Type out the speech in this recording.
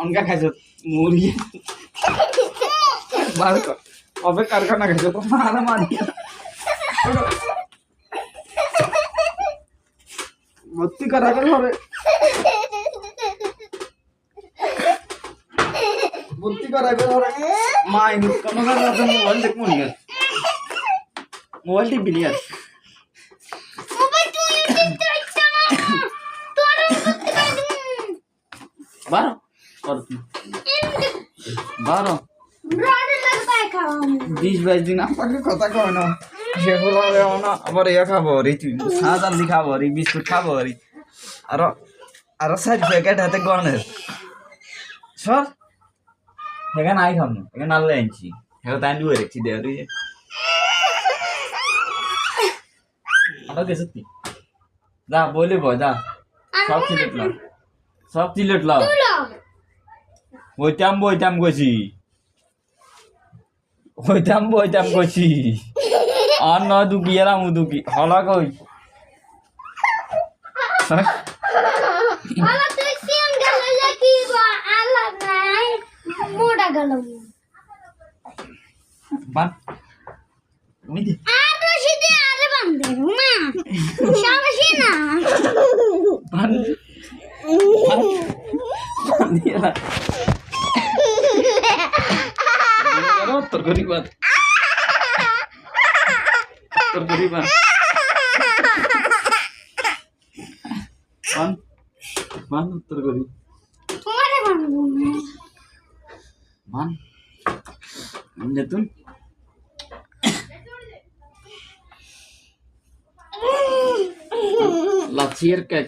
অনকা খাইছ মুড়ি বার কর অবে কারখানা খাইছ তো মারা মারি ভর্তি করা গেল হবে ভর্তি করা গেল হবে মা ইনুস কোন কাজ আছে মোবাইল দেখমু নি মোবাইল টিপি নি মোবাইল তুই টিপতে ইচ্ছা না তোর বারো কর বারো ব্রাডে লাগতাই খাওয়া 20-22 দিন আমাকে কথা কয় না সে হলো না আবার ইয়া খাবো রে তুই সাজান খাবো রে বিস্কুট খাবো রে আর আর সাইড প্যাকেট হাতে গনের সর এখানে আই খাম এখানে আনলে আনছি এখানে তাই দুয়ে রেখছি দে রে আবার গেছ তুই যা বলে বয় যা সব চিলেট লাও বইতাম কইছি আর নয় দুকি এরা মুদুকি হলা কই আলা তুই সিন গেলে কি গো আলা নাই মোড়া গেল বান তুমি দি আর রশিদে আরে বান্দে মা শাবাশি না বান দিয়া না তোর গরিব বান তোর গরিব তোমারে বানবো বান তুই লাচির কেক